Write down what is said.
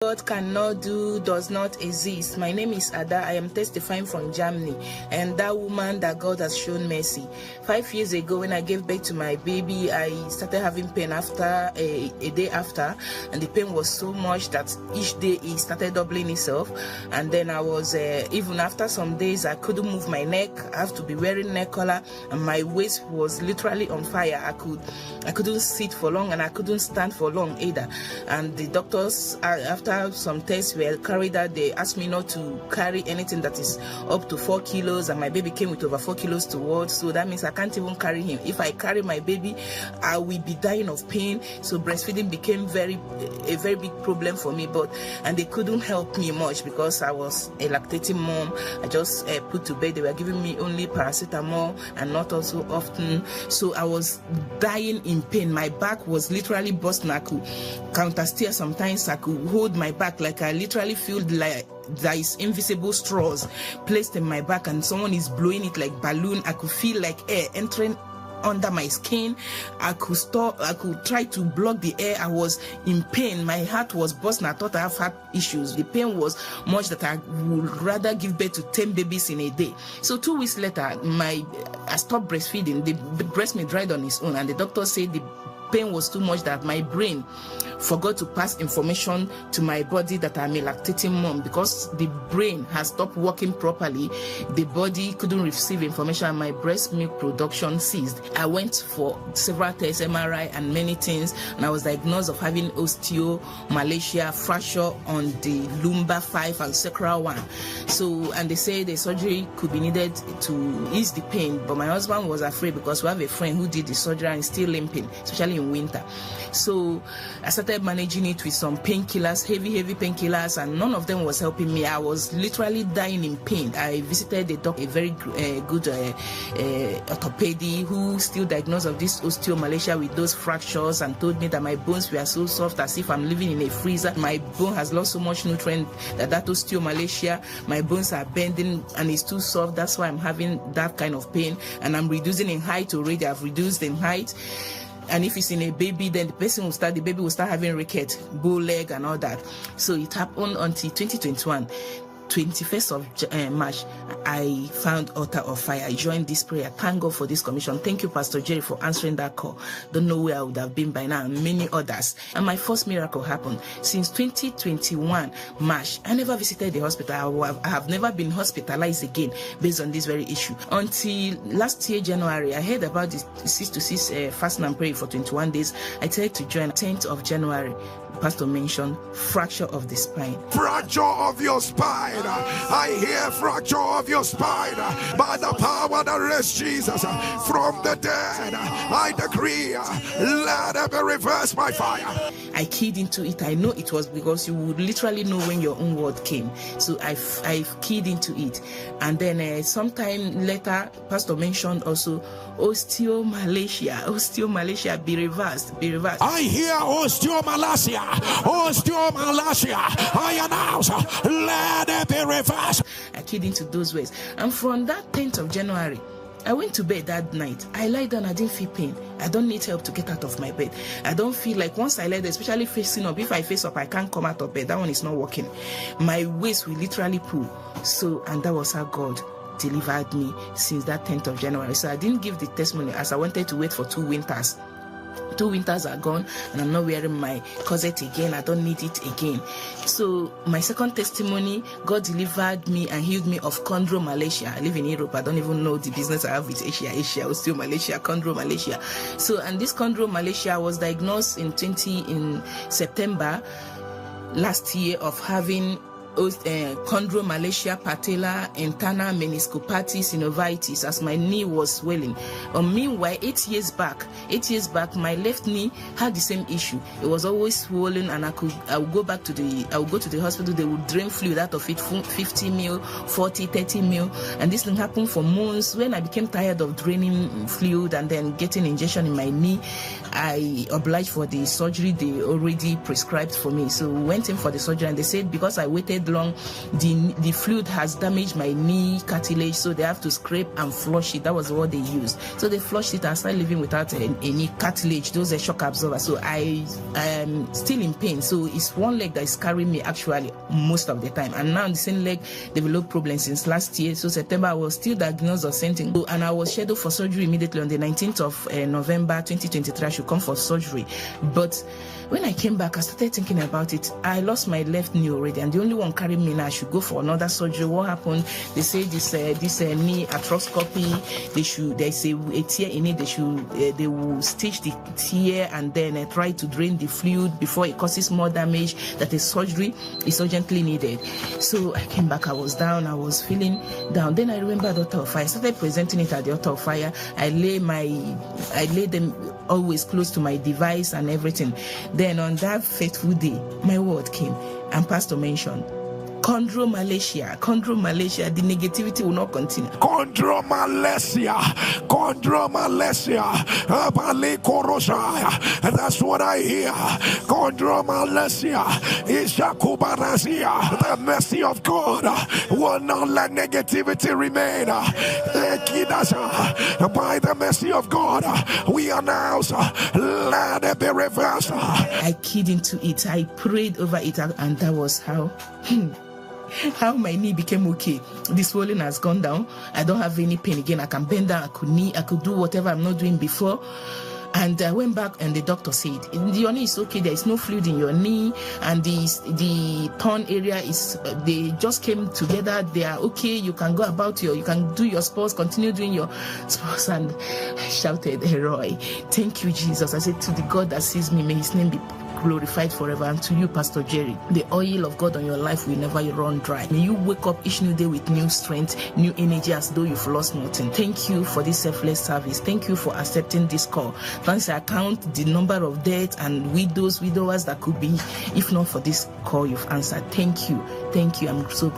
God cannot do does not exist. My name is Ada. I am testifying from Germany, and that woman that God has shown mercy. 5 years ago, when I gave birth to my baby, I started having pain after a day after, and the pain was so much that each day it started doubling itself. And then I was even after some days I couldn't move my neck. I have to be wearing neck collar, and my waist was literally on fire. I couldn't sit for long, and I couldn't stand for long either. And the doctors, after some tests were carried out, they asked me not to carry anything that is up to 4 kilos, and my baby came with over 4 kilos towards, so that means I can't even carry him. If I carry my baby, I will be dying of pain. So breastfeeding became a very big problem for me, and they couldn't help me much because I was a lactating mom. I just put to bed. They were giving me only paracetamol and not also often, so I was dying in pain. My back was literally busting. I could counter steer sometimes. I could hold my back like I literally feel like there is invisible straws placed in my back and someone is blowing it like balloon. I could feel like air entering under my skin. I could try to block the air. I was in pain. My heart was busting. I thought I have heart issues. The pain was much that I would rather give birth to 10 babies in a day. So 2 weeks later, I stopped breastfeeding. The breast milk dried on its own, and the doctor said the pain was too much that my brain forgot to pass information to my body that I'm a lactating mom. Because the brain has stopped working properly, the body couldn't receive information, and my breast milk production ceased. I went for several tests, MRI and many things, and I was diagnosed of having osteomalacia, fracture on the lumbar 5 and sacral 1. So, and they say the surgery could be needed to ease the pain, but my husband was afraid because we have a friend who did the surgery and is still limping, especially in winter. So I started managing it with some painkillers, heavy painkillers, and none of them was helping me. I was literally dying in pain. I visited a doctor, a very good orthopedic, who still diagnosed of this osteomalacia with those fractures, and told me that my bones were so soft as if I'm living in a freezer. My bone has lost so much nutrient that osteomalacia, my bones are bending and it's too soft. That's why I'm having that kind of pain, and I'm reducing in height already. I've reduced in height. And if it's in a baby, then the baby will start having rickets, bow leg and all that. So it happened until 2021. 21st of March, I found Altar of Fire. I joined this prayer. Thank God for this commission. Thank you, Pastor Jerry, for answering that call. Don't know where I would have been by now, and many others. And my first miracle happened since 2021 March. I never visited the hospital. I have never been hospitalized again based on this very issue. Until last year, January, I heard about the 6 to 6 fasting and prayer for 21 days. I decided to join 10th of January. Pastor mentioned fracture of the spine. Fracture of your spine. I hear fracture of your spine. By the power that raised Jesus from the dead, I decree, let it be reversed by fire. I keyed into it. I know it was because you would literally know when your own word came. So I keyed into it. And then sometime later, Pastor mentioned also osteomalacia. Osteomalacia, be reversed. I hear osteomalacia. I announce, let it be reversed. I keyed into those ways. And from that 10th of January, I went to bed that night. I lied down. I didn't feel pain. I don't need help to get out of my bed. I don't feel like once I lie down, especially facing up, if I face up, I can't come out of bed. That one is not working. My waist will literally pull. So, and that was how God delivered me since that 10th of January. So I didn't give the testimony as I wanted to wait for 2 winters. 2 winters are gone, and I'm not wearing my corset again. I don't need it again. So my second testimony, God delivered me and healed me of Chondromalacia. I live in Europe. I don't even know the business I have with Asia, Osteomalacia, Chondromalacia. So, and this Chondromalacia was diagnosed in September last year of having Chondromalacia, patella, internal meniscopathy, Synvitis, as my knee was swelling. Meanwhile, 8 years back, my left knee had the same issue. It was always swollen, and I would go to the hospital. They would drain fluid out of it, 50 mil, 40, 30 mil, and this thing happened for months. When I became tired of draining fluid and then getting injection in my knee, I obliged for the surgery they already prescribed for me. So we went in for the surgery, and they said because I waited stayed long. The fluid has damaged my knee cartilage, so they have to scrape and flush it. That was what they used. So they flushed it. I started living without any cartilage. Those are shock absorbers. So I am still in pain. So it's one leg that is carrying me actually most of the time. And now the same leg developed problems since last year. So September I was still diagnosed or sent in, and I was scheduled for surgery immediately on the 19th of November 2023. I should come for surgery. But when I came back, I started thinking about it. I lost my left knee already, and the only one carrying me now, I should go for another surgery. What happened? They say this knee arthroscopy. There's a tear in it. They will stitch the tear and then try to drain the fluid before it causes more damage. That a surgery is urgently needed. So I came back. I was down. I was feeling down. Then I remember the altar of fire. I started presenting it at the altar of fire. I lay them always close to my device and everything. Then on that fateful day, my word came, and Pastor mentioned Chondromalacia, the negativity will not continue. Chondromalacia, that's what I hear. Chondromalacia, Ishakubarazia. The mercy of God will not let negativity remain. By the mercy of God, we announce, let it be reversed. I keyed into it, I prayed over it, and that was how my knee became okay. The swelling has gone down. I don't have any pain again. I can bend down, I could do whatever I'm not doing before. And I went back, and the doctor said, your knee is okay, there is no fluid in your knee, and the torn area they just came together, they are okay, you can go about you can do your sports, continue doing your sports. And I shouted, Roy, thank you, Jesus. I said, to the God that sees me, may his name be glorified forever. And to you, Pastor Jerry, the oil of God on your life will never run dry. May you wake up each new day with new strength, new energy, as though you've lost nothing. Thank you for this selfless service. Thank you for accepting this call. Once I count the number of deaths and widowers that could be, if not for this call you've answered. Thank you. I'm so